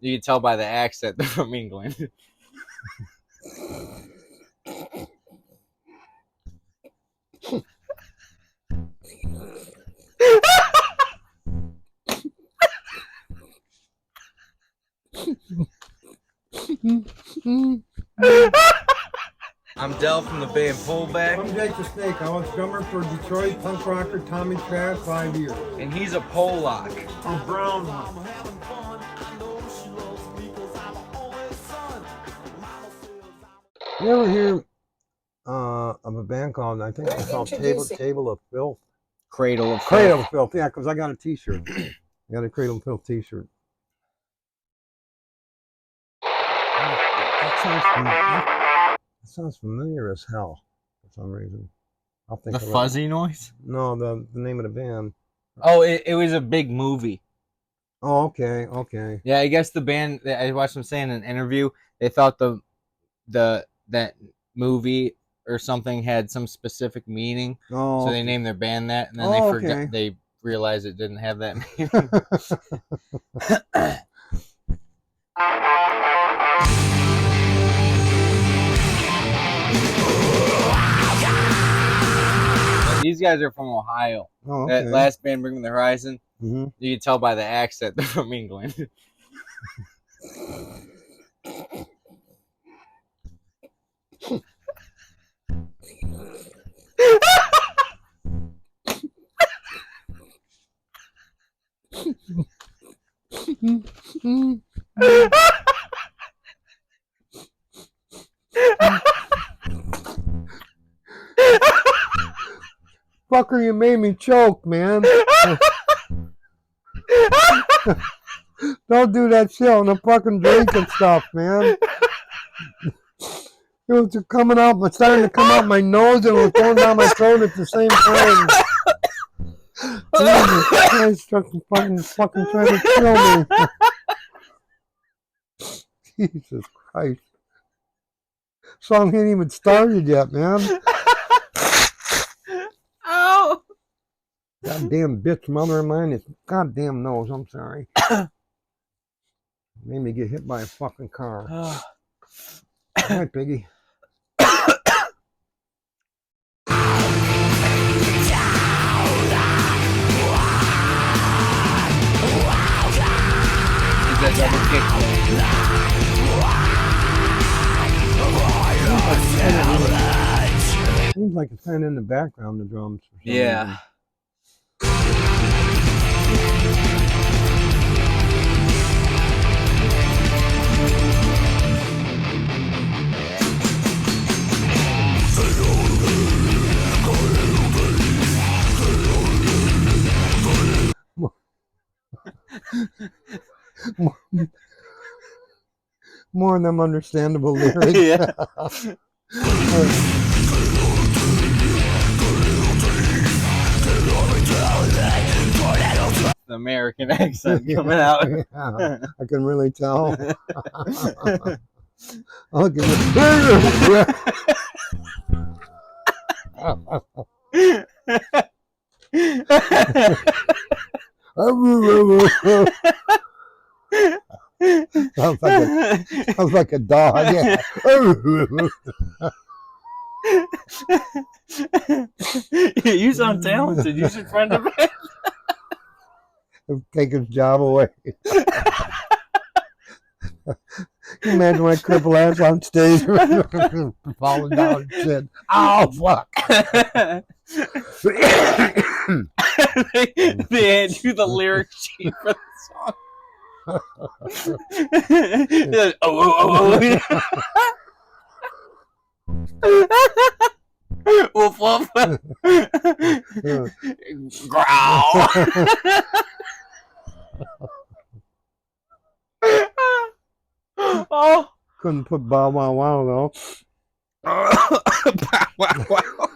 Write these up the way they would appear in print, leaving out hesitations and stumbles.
You can tell by the accent they're from England. I'm Del from the band Pullback. I'm Jake the Snake. I was drummer for Detroit punk rocker Tommy Trash 5 years. And he's a Polak. I'm Brown. You ever hear of a band called, I think it's called Table of Filth? Cradle of Filth, yeah, because I got a t-shirt. I got a Cradle of Filth t-shirt. That sounds familiar as hell for some reason. I'll think the fuzzy noise? No, the name of the band. Oh, it was a big movie. Oh, okay. Yeah, I guess the band, I watched them say in an interview, they thought that movie or something had some specific meaning. Oh, so they named their band that, and then they forgot. They realized it didn't have that meaning. These guys are from Ohio. Oh, okay. That last band, Bring Me the Horizon, mm-hmm. You can tell by the accent they're from England. Fucker, you made me choke, man. Don't do that shit on the fucking drink and stuff, man. It was coming out, it's starting to come out my nose and it was going down my throat at the same time. Jesus Christ, fucking trying to kill me. Jesus Christ. Song ain't even started yet, man. Ow! Goddamn bitch mother of mine is goddamn nose, I'm sorry. Made me get hit by a fucking car. All right, Piggy. Seems like it's kind of in the background, the drums. Yeah. More of them understandable lyrics. Yeah. The American accent coming out. Yeah, I can really tell. I'll give sounds like a dog. Yeah. You sound talented. You should friend a band. Take his job away. Can you imagine my cripple ass on stage falling down and shit? Oh, fuck. they hand you the lyric sheet for the song. Like, oh. Woof woof. Growl. Oh. Couldn't put bow wow wow though. Bow wow wow.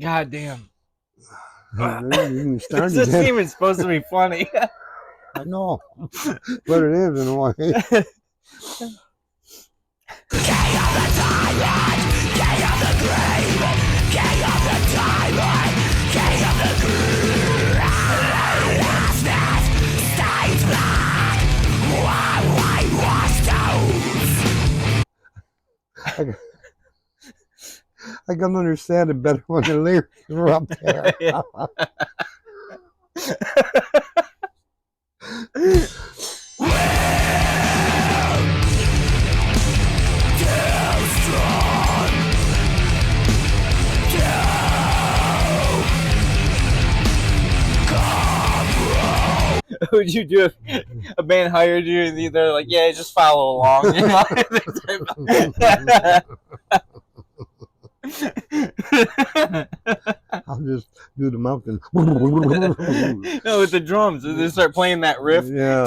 God damn. This isn't even supposed to be funny. I know. But it is in a way. I can understand it better when the lyrics were up there. What would you do if a band hired you and they're like, yeah, just follow along? You know? I'll just do the mountain. No, with the drums. They start playing that riff. Yeah.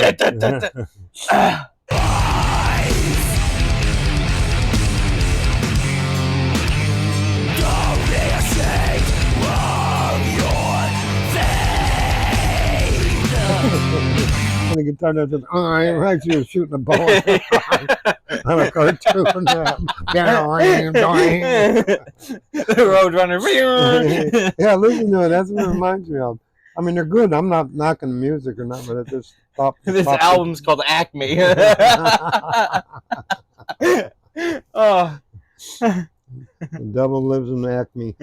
On the guitar, that says, I'm actually shooting a ball on a cartoon. The Roadrunner. Yeah, listen to it. That's what it reminds me of. I mean, they're good. I'm not knocking the music or nothing, but it just stopped. This album's called Acme. Oh. The devil lives in Acme.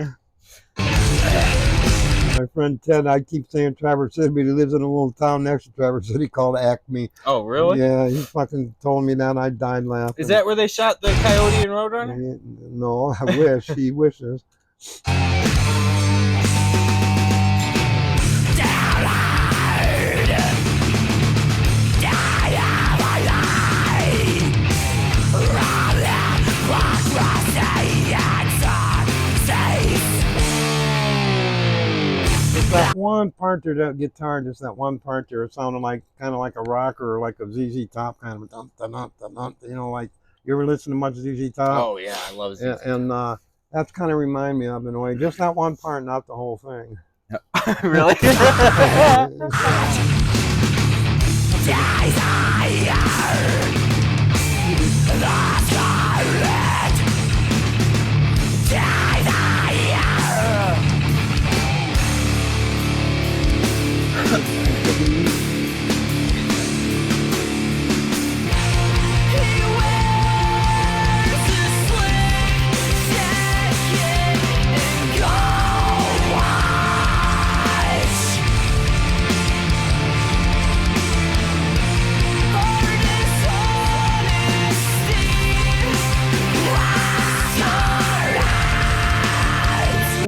My friend Ted, I keep saying Traverse City, but he lives in a little town next to Traverse City called Acme. Oh, really? Yeah, he fucking told me that, and I died laughing. Is that where they shot the Coyote and Roadrunner? No, I wish. He wishes. That one part there, that guitar, just that one part there, it sounded like kind of like a rocker or like a ZZ Top kind of a dun, dun, dun, dun, dun, you know, like you ever listen to much ZZ Top? Oh yeah, I love ZZ Top. And that's kind of remind me of in a way, just that one part, not the whole thing. Really?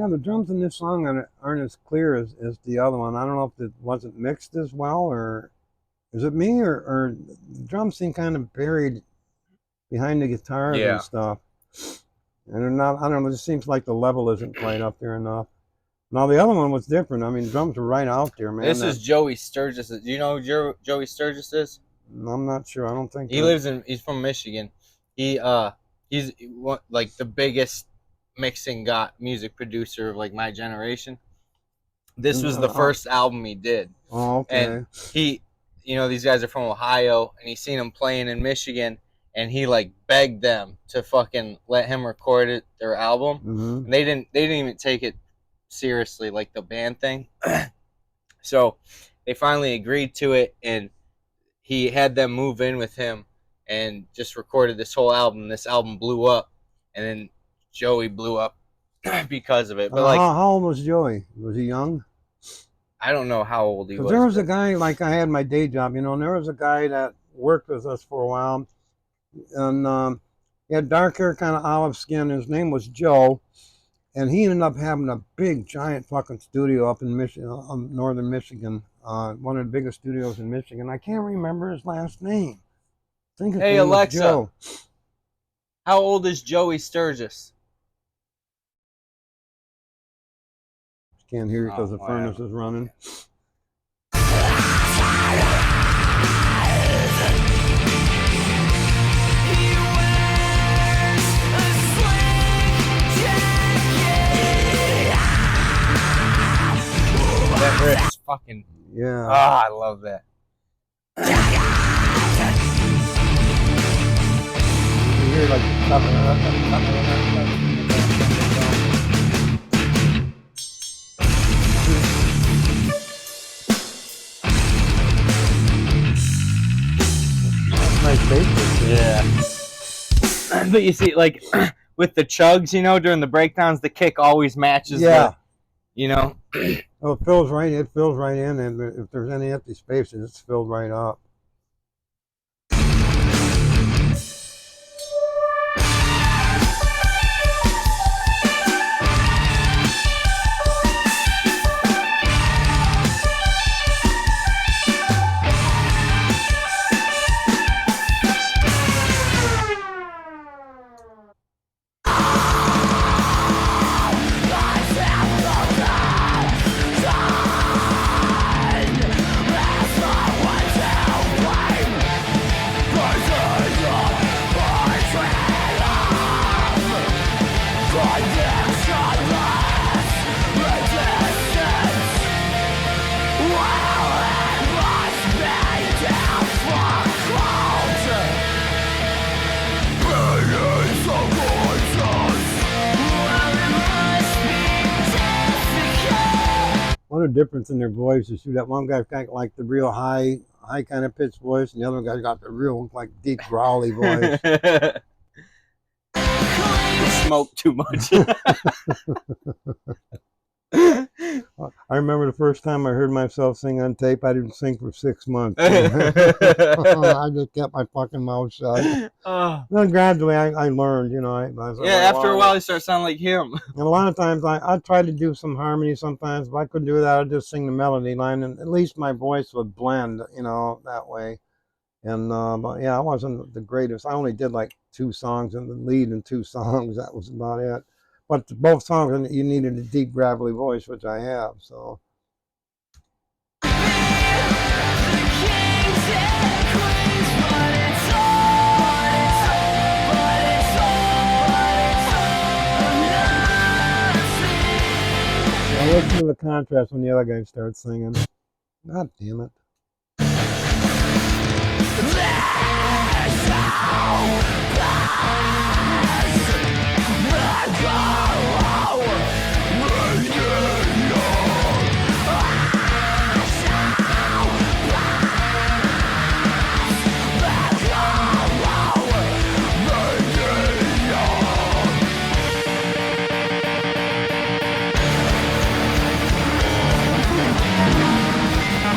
Yeah, the drums in this song aren't as clear as the other one. I don't know if it wasn't mixed as well, or is it me, or the drums seem kind of buried behind the guitars and stuff. And they're not, I don't know, it just seems like the level isn't quite up there enough. Now the other one was different. I mean, drums are right out there, man. This is Joey Sturgis. Do you know who Joey Sturgis is? I'm not sure. I don't think He's from Michigan. He's like the biggest mixing music producer of like my generation. This was the first album he did. Oh, okay. And these guys are from Ohio, and he seen them playing in Michigan, and he like begged them to fucking let him record their album. Mm-hmm. And they didn't even take it seriously, like the band thing. So they finally agreed to it, and he had them move in with him and just recorded this whole album. This album blew up, and then Joey blew up because of it. But like, how old was Joey? Was he young? I don't know how old he was. There was a guy, like I had my day job, and there was a guy that worked with us for a while, and he had dark hair, kind of olive skin. His name was Joe, and he ended up having a big, giant fucking studio up in Michigan, northern Michigan, one of the biggest studios in Michigan. I can't remember his last name. I think his name was Alexa, Joe. How old is Joey Sturgis? Can't hear it because the furnace is running. That riff's fucking... Yeah. Ah, I love that. You hear like... bass. Yeah. But you see, like with the chugs, you know, during the breakdowns, the kick always matches. Yeah. The, you know. Oh, it fills right in, and if there's any empty spaces, it's filled right up. What a difference in their voices. That one guy's got like the real high kind of pitched voice, and the other guy's got the real like deep growly voice. Smoke too much. I remember the first time I heard myself sing on tape. I didn't sing for 6 months. I just kept my fucking mouth shut. Then gradually I learned, you know. After a while, you start sounding like him. And a lot of times I tried to do some harmony sometimes. If I couldn't do that, I'd just sing the melody line, and at least my voice would blend, you know, that way. And but yeah, I wasn't the greatest. I only did like 2 songs and the lead in 2 songs. That was about it. But both songs, you needed a deep, gravelly voice, which I have. So. I listen to the contrast when the other guy starts singing. God damn it.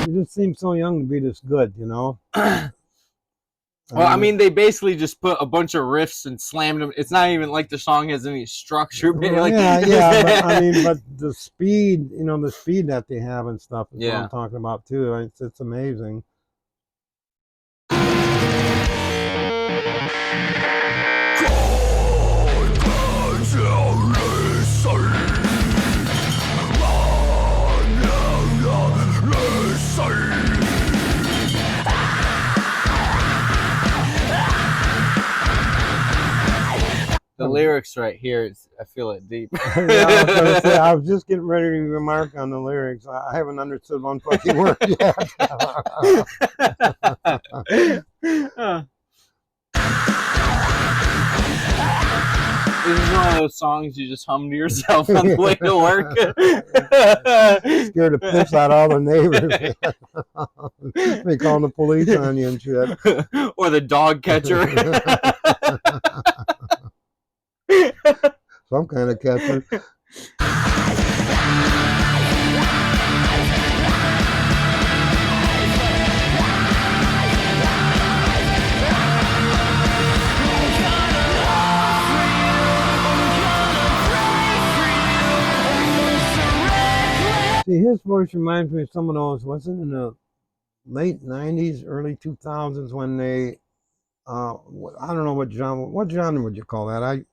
You just seem so young to be this good, you know? Well, I mean, they basically just put a bunch of riffs and slammed them. It's not even like the song has any structure. Like, yeah, but I mean, but the speed, you know, the speed that they have and stuff is what I'm talking about too. It's amazing. The lyrics right here, I feel it deep. I was just getting ready to remark on the lyrics. I haven't understood one fucking word yet. This is one of those songs you just hum to yourself on the way to work. Scared the piss out of all the neighbors. They call the police on you and shit. Or the dog catcher. Some kind of catcher. See, his voice reminds me of some of those, wasn't in the late 90s, early 2000s when they, I don't know what genre would you call that?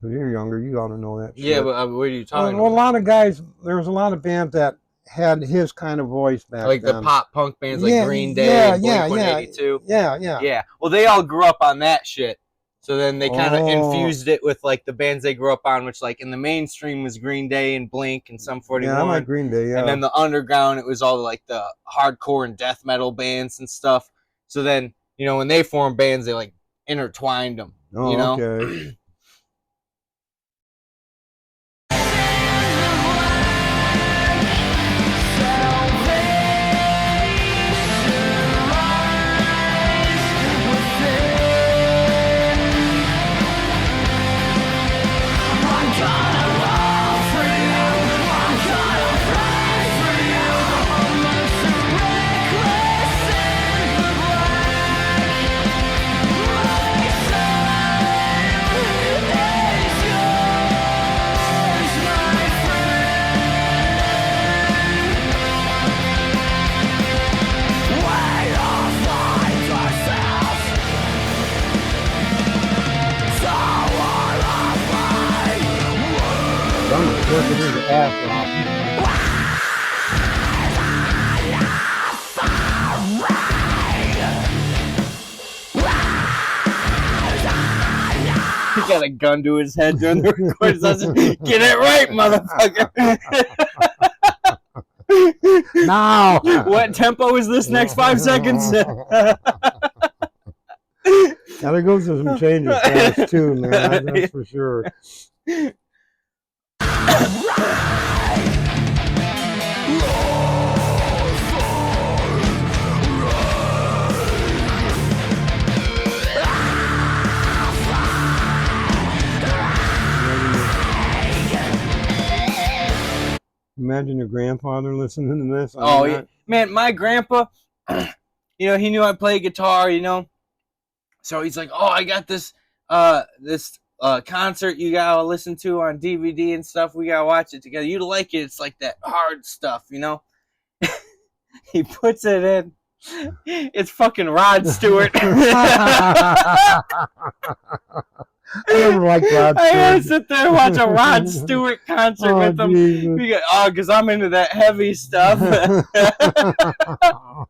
If you're younger, you ought to know that shit. Yeah, but what are you talking about? A lot of guys, there was a lot of bands that had his kind of voice back like then. The pop punk bands like Green Day, Blink-182. Yeah. Well, they all grew up on that shit. So then they kind of infused it with like the bands they grew up on, which like in the mainstream was Green Day and Blink and Sum 41. Yeah, I like Green Day, yeah. And then the underground, it was all like the hardcore and death metal bands and stuff. So then, you know, when they formed bands, they like intertwined them. Oh, you know? Okay. working his ass off. He got a gun to his head during the recording session. Get it right, motherfucker. Now. What tempo is this next 5 seconds? Gotta go through some changes fast too, man. That's for sure. Imagine your grandfather listening to this. Oh, yeah. Man, my grandpa, you know, he knew I played guitar, you know. So he's like, oh, I got this concert you gotta listen to on DVD and stuff. We gotta watch it together. You'd like it. It's like that hard stuff, you know. He puts it in. It's fucking Rod Stewart. I never liked Rod Stewart. I had to sit there and watch a Rod Stewart concert with him. Because I'm into that heavy stuff.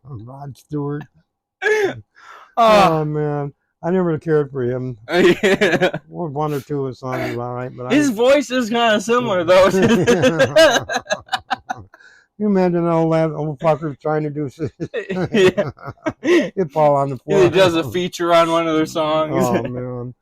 Rod Stewart. Oh, man. I never cared for him. Yeah. One or two of his songs, all right. But his voice is kind of similar, though. You imagine all that old fuckers trying to do shit. Yeah. It fall on the floor. He does a feature on one of their songs. Oh, man.